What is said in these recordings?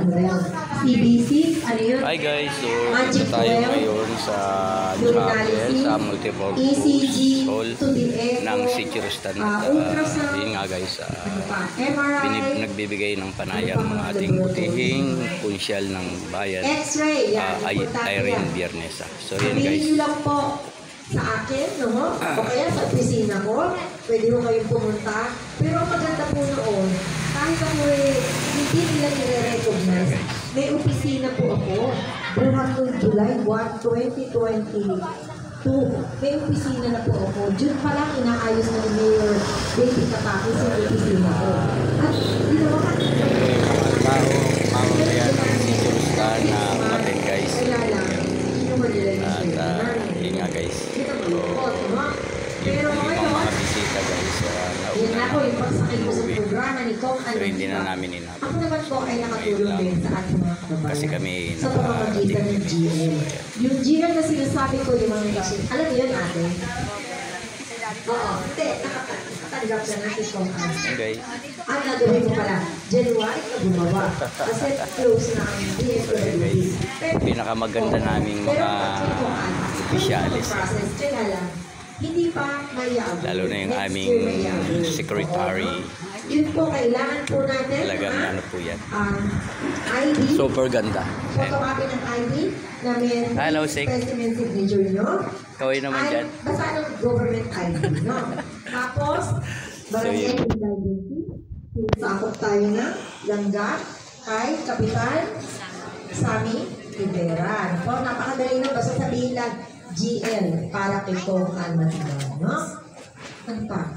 CBC, ano yun? Hi guys, so Magic tayo 12, ngayon sa urinalysis, sa multiple ECG, hall to the echo, ng Sikirustan. ultrasound, Yun nga guys, MRI, nagbibigay ng panayam mga ating butihing punsyal ng bayan, X-ray, yan, Irene Biernesa. So yun sabihin guys. nyo lang po sa akin, no? O kaya sa opisina ko, pwede mo kayong pumunta. Pero ang maganda po noon, kahit ako hindi nila nire-recognize, may opisina po ako. Hanggang July 1, 2022, may opisina na po ako. June pa lang inaayos na ni Mayor Baby Katakis sa opisina ko. At ginawa ka Mamamayan ng Sikirustan na umatin guys. kaya lang, ginawa nila yung At yun nga guys. Pero Yung ngayon, mga bisita guys, yun na po yung pagsakay ko sa programa ni Kong pero hindi na namin inabot. Ako naman po ay nakatulong din sa ating mga kababayan. Kasi kami sa pamamagitan ng GL. Yung GL na sinasabi ko, yung mga kasi, alam niyo yun ate? Oo, hindi, nakatanggap na natin Kong Ans. Okay. Ang nagawin mo pala, January ka gumawa. Kasi close na ang DFWD. Pinakamaganda naming mga opisyalis. Process, kaya lang, hindi pa mayabot. Lalo na yung aming secretary. Yun po, kailangan po natin Talagang ano po yan. ID. Super ganda. Photocopy ng ID na may Hello, Sik. specimen signature nyo. Kaway naman Ay, dyan. basta ng government ID, no? Tapos, barangay identity. Sakop tayo na, Langga, kay Kapitan Sammy Rivera. Po, napakadali na, basta sabihin lang, GL, para kay Kong Almatigan, no? Ano pa?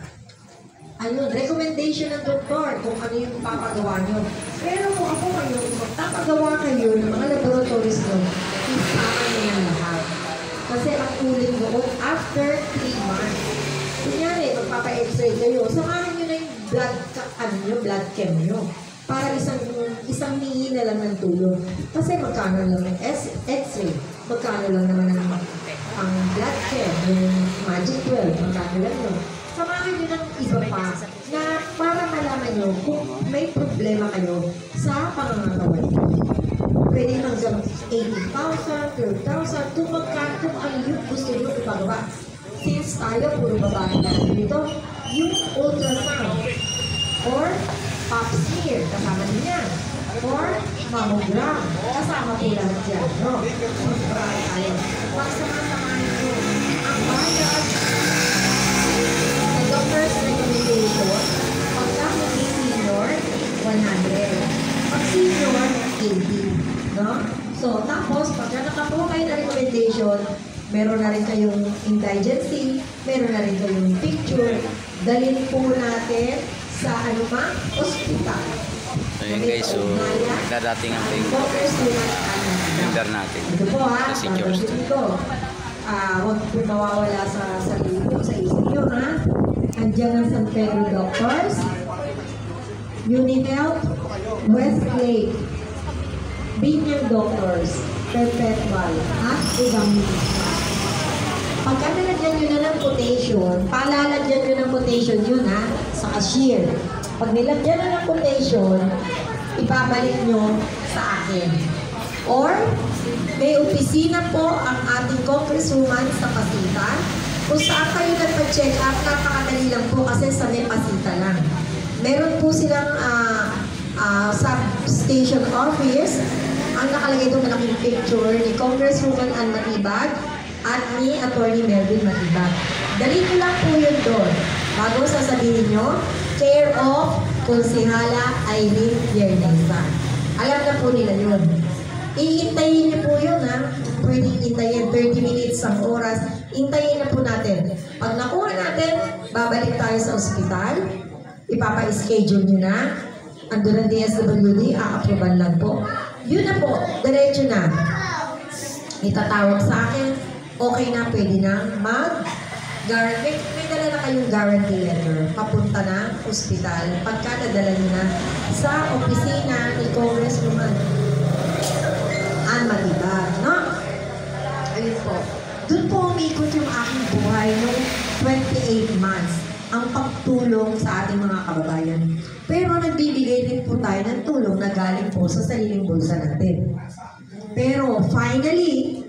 Ayun, recommendation ng doktor kung ano yung papagawa nyo. Pero kung ako ngayon, magpapagawa kayo ng mga laboratories nyo, isama nyo na lahat. Kasi ang uling doon, after 3 months, kunyari, magpapa-x-ray kayo, samahan nyo na yung blood chem nyo. Para isang hingi na lang ng tulong. Kasi magkano lang ng x-ray, magkano lang naman ang blood chem, yung Magic 12, magkano lang yun. Samahan nyo ng iba pa na para malaman nyo kung may problema kayo sa pangangakawan. Pwede hanggang 80,000, 12,000, kung ano yung gusto nyo ipagawa. Since tayo, puro babae na dito, yung ultrasound or pap smear, kasama din yan. Or mammogram, kasama po lahat yan. No? Marami tayo. Pagsama-samahan nyo ang bayad sa doctor's recommendation, pagka hindi senior, 100. Pag senior, 80. No? So, tapos, pagka nakakuha kayo na recommendation, meron na rin kayong indigency, meron na rin kayong picture, dalhin po natin sa anumang ospital. So yun guys, so dadating ang member natin Ito po ha, sa Sikirustan. huwag po mawawala sa sarili po, sa isip nyo ha. Andiyan ang San Pedro Doctors, Unihealth, Westlake, Binyang Doctors, Perpetual, at ibang pagka nalagyan nyo na ng quotation, palalagyan nyo ng quotation yun ha, sa cashier. Pag nilagyan na ng quotation, ibabalik nyo sa akin. Or, may opisina po ang ating congresswoman sa Pasita. Kung saan kayo nagpa-check up, napakadali lang po kasi sa may Pasita lang. Meron po silang substation office. Ang nakalagay doon malaking picture ni Congresswoman Ann Matibag at ni Attorney Melvin Matibag. Dali ko lang po yun doon. Bago sasabihin nyo, care of Konsehala Irene Biernesa. Alam na po nila yun. Iintayin niyo po yun ha. Pwedeng intayin 30 minutes, ang oras. Intayin na po natin. Pag nakuha natin, babalik tayo sa ospital. Ipapa-schedule nyo na. Ando ng DSWD, a-approval lang po. Yun na po, diretso na. Itatawag sa akin, okay na, pwede na may dala na kayong guarantee letter, papunta na ospital, pagka nadala nyo na sa opisina ni Congresswoman Ann Matibag, no? Ayun po. Doon po umikot yung aking buhay noong 28 months ang pagtulong sa ating mga kababayan. Pero nagbibigay rin po tayo ng tulong na galing po sa sariling bulsa natin. Pero finally,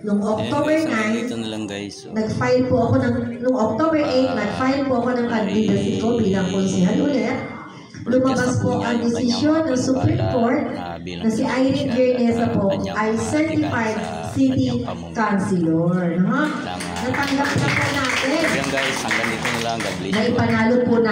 noong October Ayan, guys, 9, dito na lang guys. So, nag-file po ako noong October 8, nag-file po ako ng candidacy ko bilang konsehal ulit. Lumabas po ang desisyon ng Supreme Court na si Irene Guernesa po ay certified city councilor. Natanggap na po natin. Ayan guys, hanggang dito na lang. God bless you. Na ipanalo po natin.